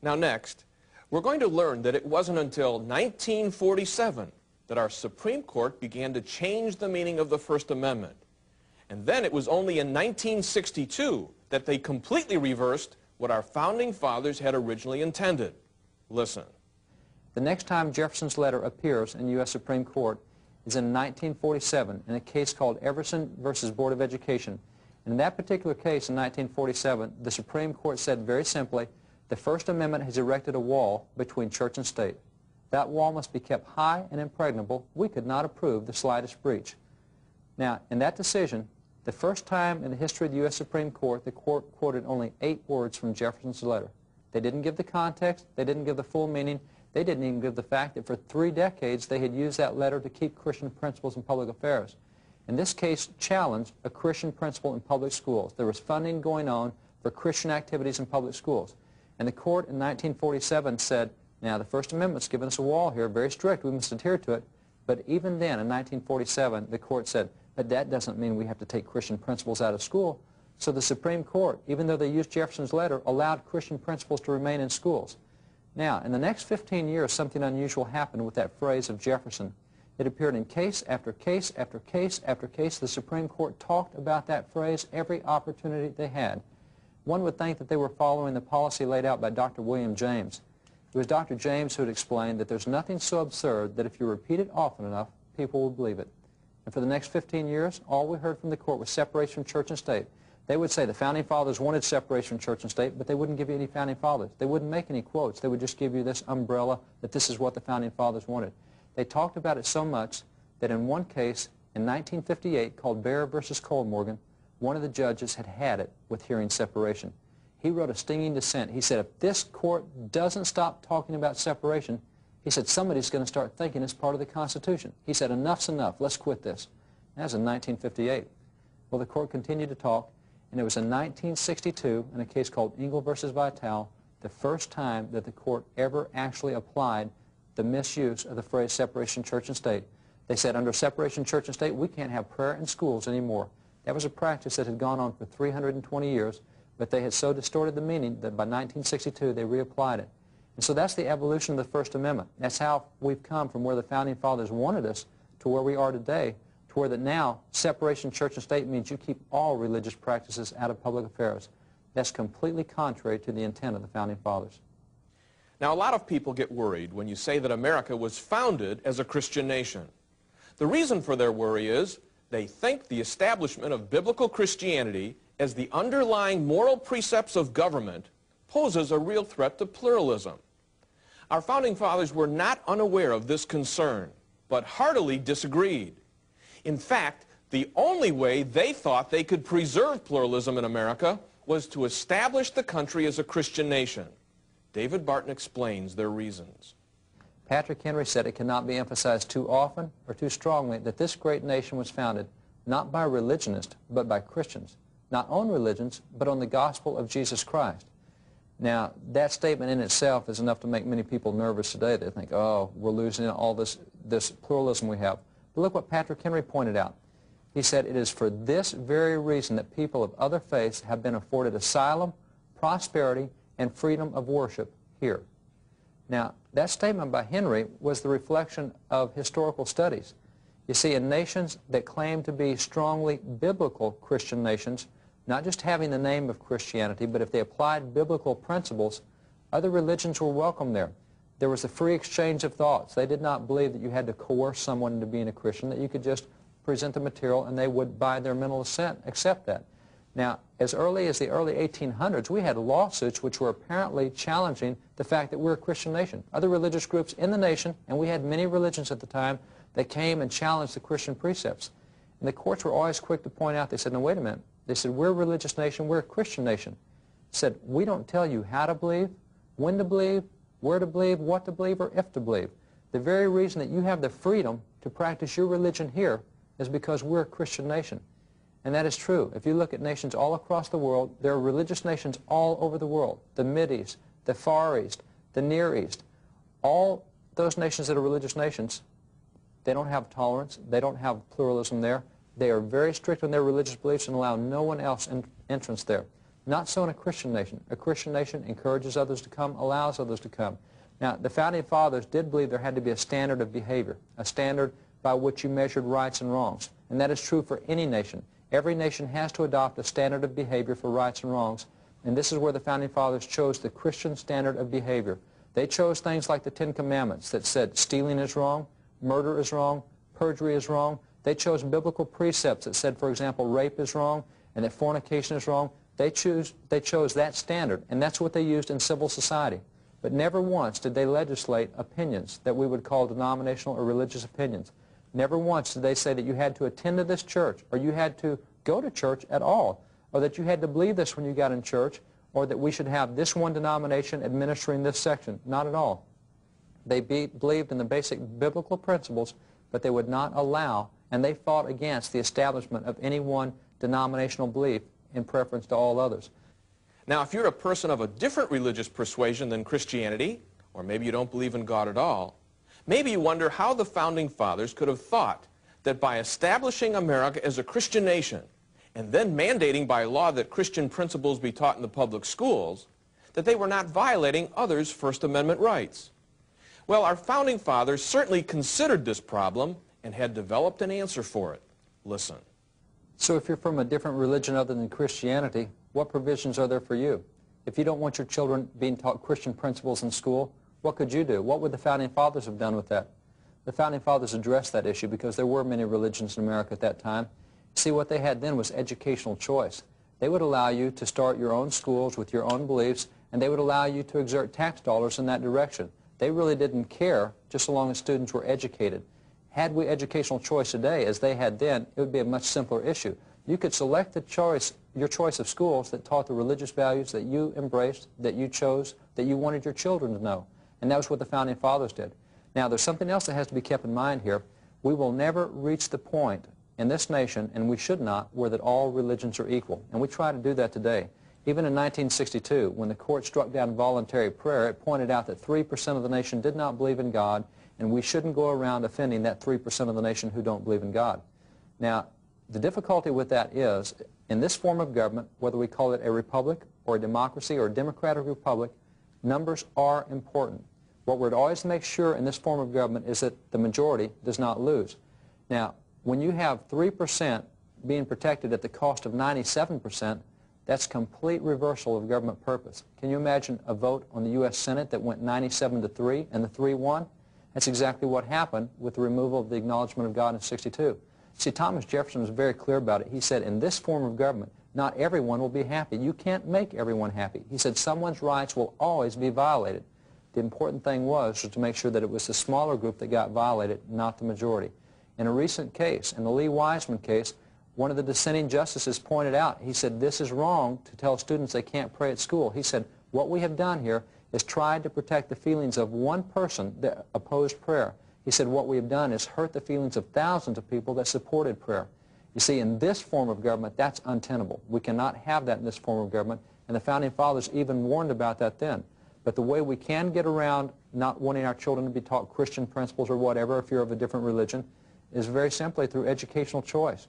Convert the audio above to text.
Now next, we're going to learn that it wasn't until 1947 that our Supreme Court began to change the meaning of the First Amendment. And then it was only in 1962 that they completely reversed what our Founding Fathers had originally intended. Listen. The next time Jefferson's letter appears in U.S. Supreme Court is in 1947 in a case called Everson versus Board of Education. And in that particular case in 1947, the Supreme Court said very simply, the First Amendment has erected a wall between church and state. That wall must be kept high and impregnable. We could not approve the slightest breach. Now, in that decision, the first time in the history of the U.S. Supreme Court, the court quoted only 8 words from Jefferson's letter. They didn't give the context. They didn't give the full meaning. They didn't even give the fact that for 3 decades they had used that letter to keep Christian principles in public affairs. In this case, challenged a Christian principle in public schools. There was funding going on for Christian activities in public schools. And the court in 1947 said, now the First Amendment's given us a wall here, very strict, we must adhere to it. But even then, in 1947, the court said, but that doesn't mean we have to take Christian principles out of school. So the Supreme Court, even though they used Jefferson's letter, allowed Christian principles to remain in schools. Now, in the next 15 years, something unusual happened with that phrase of Jefferson. It appeared in case after case after case after case. The Supreme Court talked about that phrase every opportunity they had. One would think that they were following the policy laid out by Dr. William James. It was Dr. James who had explained that there's nothing so absurd that if you repeat it often enough, people will believe it. And for the next 15 years, all we heard from the court was separation from church and state. They would say the Founding Fathers wanted separation from church and state, but they wouldn't give you any Founding Fathers. They wouldn't make any quotes. They would just give you this umbrella that this is what the Founding Fathers wanted. They talked about it so much that in one case in 1958 called Bear versus Colmorgan, one of the judges had had it with hearing separation. He wrote a stinging dissent. He said, if this court doesn't stop talking about separation, he said, somebody's going to start thinking it's part of the Constitution. He said, enough's enough. Let's quit this. That was in 1958. Well, the court continued to talk, and it was in 1962, in a case called Engle versus Vitale, the first time that the court ever actually applied the misuse of the phrase separation church and state. They said, under separation church and state, we can't have prayer in schools anymore. That was a practice that had gone on for 320 years, but they had so distorted the meaning that by 1962 they reapplied it. And so that's the evolution of the First Amendment. That's how we've come from where the Founding Fathers wanted us to where we are today, to where that now separation church and state means you keep all religious practices out of public affairs. That's completely contrary to the intent of the Founding Fathers. Now, a lot of people get worried when you say that America was founded as a Christian nation. The reason for their worry is they think the establishment of biblical Christianity as the underlying moral precepts of government poses a real threat to pluralism. Our Founding Fathers were not unaware of this concern, but heartily disagreed. In fact, the only way they thought they could preserve pluralism in America was to establish the country as a Christian nation. David Barton explains their reasons. Patrick Henry said it cannot be emphasized too often or too strongly that this great nation was founded not by religionists, but by Christians, not on religions, but on the gospel of Jesus Christ. Now, that statement in itself is enough to make many people nervous today. They think, oh, we're losing all this pluralism we have. But look what Patrick Henry pointed out. He said, it is for this very reason that people of other faiths have been afforded asylum, prosperity, and freedom of worship here. Now, that statement by Henry was the reflection of historical studies. You see, in nations that claim to be strongly biblical Christian nations, not just having the name of Christianity, but if they applied biblical principles, other religions were welcome there. There was a free exchange of thoughts. They did not believe that you had to coerce someone into being a Christian, that you could just present the material and they would, by their mental assent, accept that. Now, as early as the early 1800s, we had lawsuits which were apparently challenging the fact that we're a Christian nation. Other religious groups in the nation, and we had many religions at the time, that came and challenged the Christian precepts. And the courts were always quick to point out, they said, no, wait a minute. They said, we're a religious nation, we're a Christian nation. They said, we don't tell you how to believe, when to believe, where to believe, what to believe, or if to believe. The very reason that you have the freedom to practice your religion here is because we're a Christian nation. And that is true. If you look at nations all across the world, there are religious nations all over the world. The Mideast, the Far East, the Near East. All those nations that are religious nations, they don't have tolerance. They don't have pluralism there. They are very strict on their religious beliefs and allow no one else entrance there. Not so in a Christian nation. A Christian nation encourages others to come, allows others to come. Now, the Founding Fathers did believe there had to be a standard of behavior, a standard by which you measured rights and wrongs. And that is true for any nation. Every nation has to adopt a standard of behavior for rights and wrongs. And this is where the Founding Fathers chose the Christian standard of behavior. They chose things like the Ten Commandments that said stealing is wrong, murder is wrong, perjury is wrong. They chose biblical precepts that said, for example, rape is wrong and that fornication is wrong. They chose that standard, and that's what they used in civil society. But never once did they legislate opinions that we would call denominational or religious opinions. Never once did they say that you had to attend to this church, or you had to go to church at all, or that you had to believe this when you got in church, or that we should have this one denomination administering this section. Not at all. They believed in the basic biblical principles, but they would not allow, and they fought against the establishment of any one denominational belief in preference to all others. Now, if you're a person of a different religious persuasion than Christianity, or maybe you don't believe in God at all, maybe you wonder how the Founding Fathers could have thought that by establishing America as a Christian nation and then mandating by law that Christian principles be taught in the public schools, that they were not violating others' First Amendment rights. Well, our Founding Fathers certainly considered this problem and had developed an answer for it. Listen. So if you're from a different religion other than Christianity, what provisions are there for you? If you don't want your children being taught Christian principles in school, what could you do? What would the Founding Fathers have done with that? The Founding Fathers addressed that issue because there were many religions in America at that time. See, what they had then was educational choice. They would allow you to start your own schools with your own beliefs, and they would allow you to exert tax dollars in that direction. They really didn't care, just so long as students were educated. Had we educational choice today, as they had then, it would be a much simpler issue. You could select your choice of schools that taught the religious values that you embraced, that you chose, that you wanted your children to know. And that was what the Founding Fathers did. Now, there's something else that has to be kept in mind here. We will never reach the point in this nation, and we should not, where that all religions are equal. And we try to do that today. Even in 1962, when the court struck down voluntary prayer, it pointed out that 3% of the nation did not believe in God, and we shouldn't go around offending that 3% of the nation who don't believe in God. Now, the difficulty with that is, in this form of government, whether we call it a republic or a democracy or a democratic republic, numbers are important. What we're to always make sure in this form of government is that the majority does not lose. Now, when you have 3% being protected at the cost of 97%, that's complete reversal of government purpose. Can you imagine a vote on the U.S. Senate that went 97-3 and the 3 won? That's exactly what happened with the removal of the acknowledgement of God in '62. See, Thomas Jefferson was very clear about it. He said, in this form of government, not everyone will be happy. You can't make everyone happy. He said, someone's rights will always be violated. The important thing was to make sure that it was the smaller group that got violated, not the majority. In a recent case, in the Lee Wiseman case, one of the dissenting justices pointed out, he said, this is wrong to tell students they can't pray at school. He said, what we have done here is tried to protect the feelings of one person that opposed prayer. He said, what we have done is hurt the feelings of thousands of people that supported prayer. You see, in this form of government, that's untenable. We cannot have that in this form of government, and the Founding Fathers even warned about that then. But the way we can get around not wanting our children to be taught Christian principles or whatever, if you're of a different religion, is very simply through educational choice.